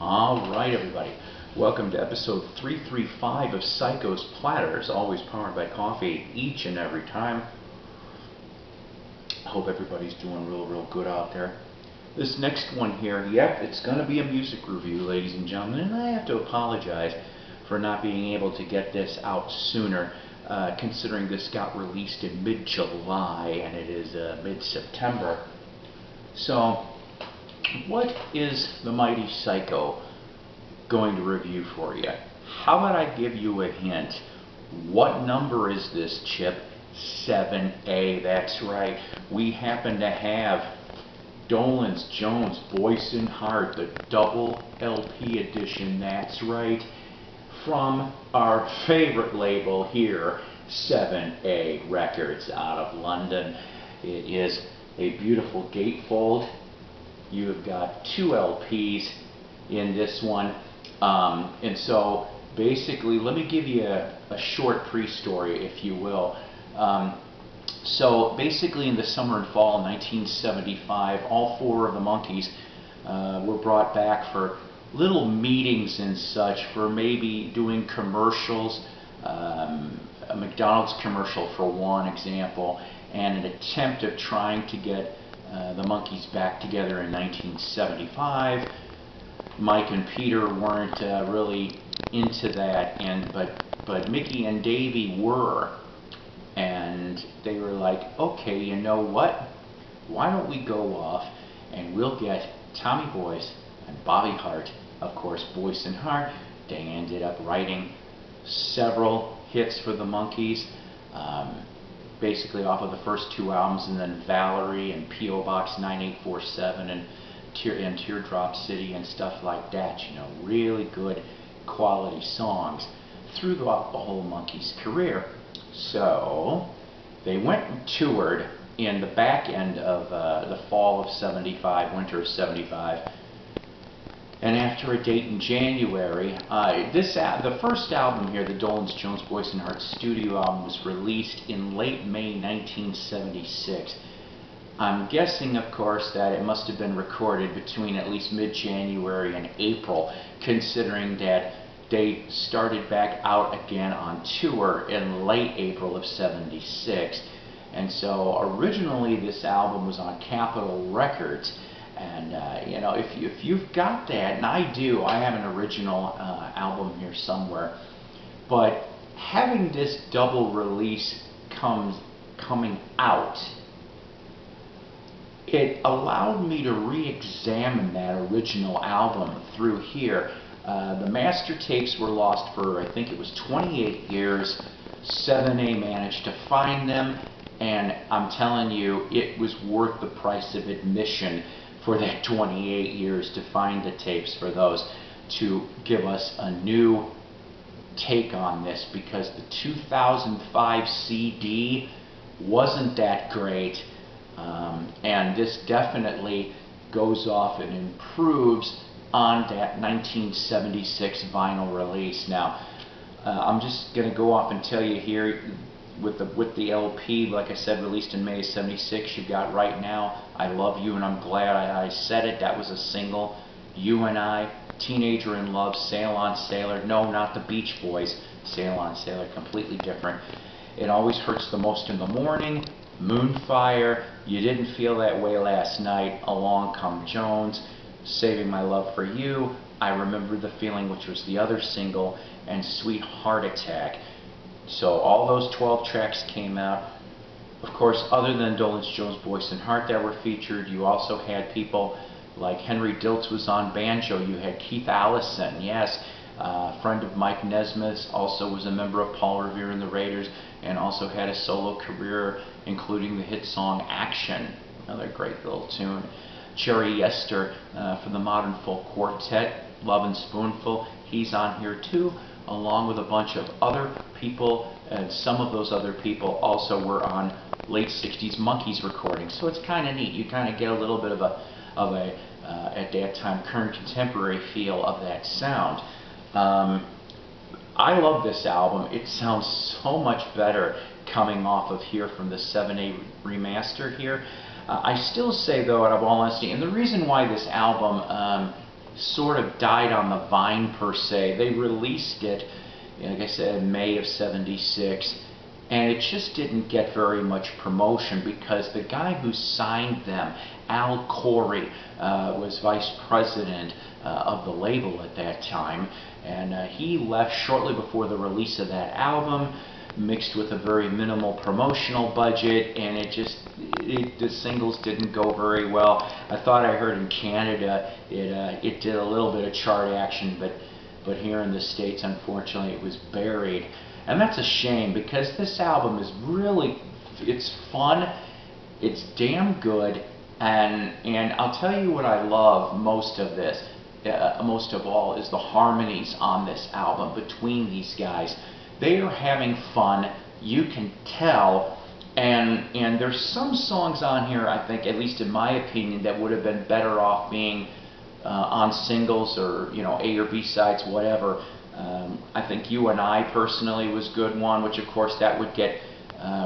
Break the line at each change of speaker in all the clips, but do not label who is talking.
All right, everybody. Welcome to episode 335 of Psykos Platters, always powered by coffee each and every time. I hope everybody's doing real good out there. This next one here, yep, it's going to be a music review, ladies and gentlemen, and I have to apologize for not being able to get this out sooner, considering this got released in mid-July and it is mid-September. So, what is the mighty Psyko going to review for you? How about I give you a hint? What number is this chip? 7A, that's right. We happen to have Dolenz, Jones, Boyce and Hart, the double LP edition, that's right, from our favorite label here, 7A Records out of London. It is a beautiful gatefold. You have got two LPs in this one, and so basically, let me give you a short pre-story, if you will. So basically, in the summer and fall of 1975, all four of the Monkees were brought back for little meetings and such, for maybe doing commercials, a McDonald's commercial for one example, and an attempt of trying to get the Monkees back together in 1975. Mike and Peter weren't really into that, but Mickey and Davey were, and they were like, okay, you know what? Why don't we go off and we'll get Tommy Boyce and Bobby Hart, of course, Boyce and Hart. They ended up writing several hits for the Monkees. Basically off of the first two albums, and then Valerie and P.O. Box 9847 and Teardrop City and stuff like that. You know, really good quality songs throughout the whole Monkees career. So they went and toured in the back end of the fall of 75, winter of 75. And after a date in January, the first album here, the Dolenz, Jones, Boyce and Hart studio album, was released in late May 1976. I'm guessing, of course, that it must have been recorded between at least mid-January and April, considering that they started back out again on tour in late April of 76. And so originally this album was on Capitol Records. And you know, if you've got that, and I do, I have an original album here somewhere, but having this double release coming out, it allowed me to re-examine that original album through here. The master tapes were lost for, I think it was 28 years. 7A managed to find them, and I'm telling you, it was worth the price of admission for that 28 years to find the tapes for those, to give us a new take on this, because the 2005 CD wasn't that great, and this definitely goes off and improves on that 1976 vinyl release. Now, I'm just going to go off and tell you here, with the LP, like I said, released in May of 76, you've got Right Now, I Love You and I'm Glad I Said It. That was a single. You and I, Teenager in Love, Sail on Sailor. No, not the Beach Boys. Sail on Sailor, completely different. It Always Hurts the Most in the Morning, Moonfire, You Didn't Feel That Way Last Night, Along Come Jones, Saving My Love for You, I Remember the Feeling, which was the other single, and Sweet Heart Attack. So all those 12 tracks came out. Of course, other than Dolenz, Jones, Boyce and Hart that were featured, you also had people like Henry Diltz was on banjo. You had Keith Allison, yes, a friend of Mike Nesmith's, also was a member of Paul Revere and the Raiders, and also had a solo career, including the hit song Action, another great little tune. Jerry Yester from the Modern Folk Quartet, Lovin' Spoonful, he's on here too, along with a bunch of other people, and some of those other people also were on late 60s Monkees recordings. So it's kind of neat. You kind of get a little bit of a at that time, current contemporary feel of that sound. I love this album. It sounds so much better coming off of here from the 7A remaster here. I still say, though, out of all honesty, and the reason why this album sort of died on the vine per se. They released it, like I said, in May of '76, and it just didn't get very much promotion because the guy who signed them, Al Corey, was vice president of the label at that time, and he left shortly before the release of that album, mixed with a very minimal promotional budget, and the singles didn't go very well. I thought I heard in Canada it did a little bit of chart action, but here in the States, unfortunately, it was buried. And that's a shame, because this album is really, it's fun, it's damn good, and I'll tell you what I love most of this, most of all, is the harmonies on this album between these guys. They are having fun, you can tell, and there's some songs on here, I think, at least in my opinion, that would have been better off being on singles or, you know, A or B sides, whatever. I think You and I personally was a good one, which of course that would get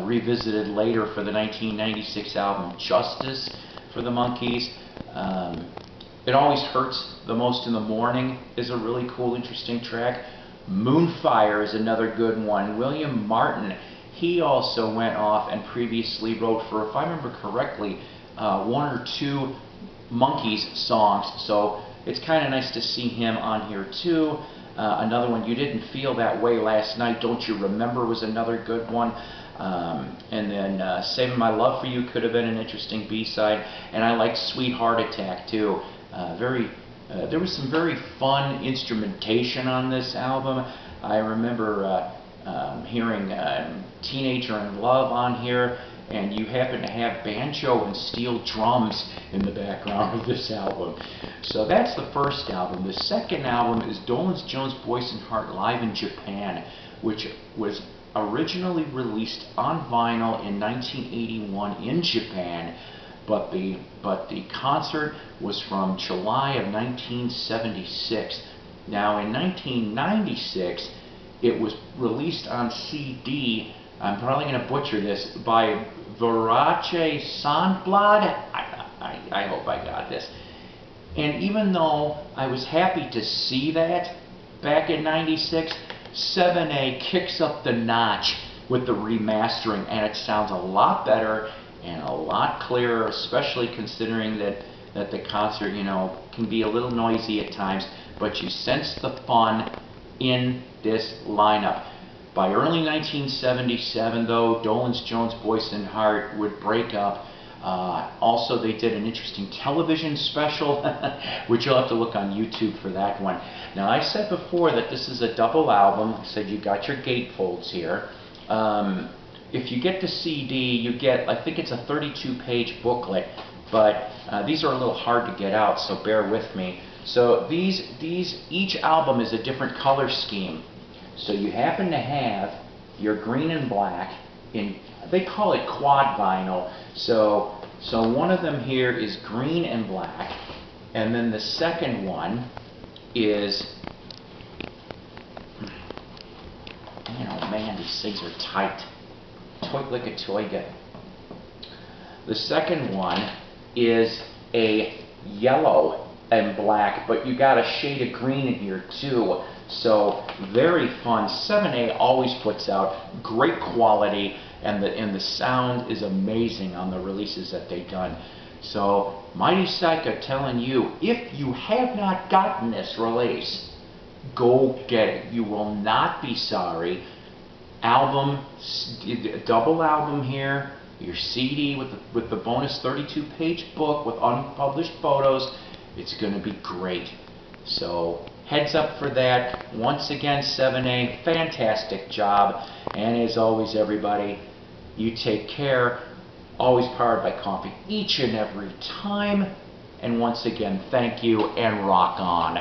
revisited later for the 1996 album Justice for the Monkees. It Always Hurts the Most in the Morning is a really cool, interesting track. Moonfire is another good one. William Martin, he also went off and previously wrote for, if I remember correctly, one or two Monkees songs, so it's kind of nice to see him on here too. Another one, You Didn't Feel That Way Last Night, Don't You Remember, was another good one. And then Saving My Love for You could have been an interesting B-side, and I like Sweet Heart Attack too. There was some very fun instrumentation on this album. I remember hearing Teenager in Love on here, and you happen to have banjo and steel drums in the background of this album. So that's the first album. The second album is Dolenz, Jones, Boyce and Hart Live in Japan, which was originally released on vinyl in 1981 in Japan, but the concert was from July of 1976. Now in 1996, it was released on CD, I'm probably going to butcher this, by Verace Sandblad. I hope I got this. And even though I was happy to see that back in '96, 7A kicks up the notch with the remastering, and it sounds a lot better and a lot clearer, especially considering that the concert, you know, can be a little noisy at times, but you sense the fun in this lineup. By early 1977, though, Dolenz, Jones, Boyce and Hart would break up. Also, they did an interesting television special, which you'll have to look on YouTube for that one. Now, I said before that this is a double album. I said you got your gatefolds here. If you get the CD, you get, I think it's a 32-page booklet, but these are a little hard to get out, so bear with me. So each album is a different color scheme. So you happen to have your green and black in, they call it quad vinyl. So one of them here is green and black, and then the second one is, you know, man, these things are tight. Toy like a toiga. The second one is a yellow and black, but you got a shade of green in here too. So very fun. 7A always puts out great quality, and the sound is amazing on the releases that they've done. So Mighty Psyko telling you, if you have not gotten this release, go get it. You will not be sorry. Album, double album here, your CD with the bonus 32-page book with unpublished photos. It's going to be great. So heads up for that. Once again, 7A, fantastic job. And as always, everybody, you take care. Always powered by coffee each and every time. And once again, thank you and rock on.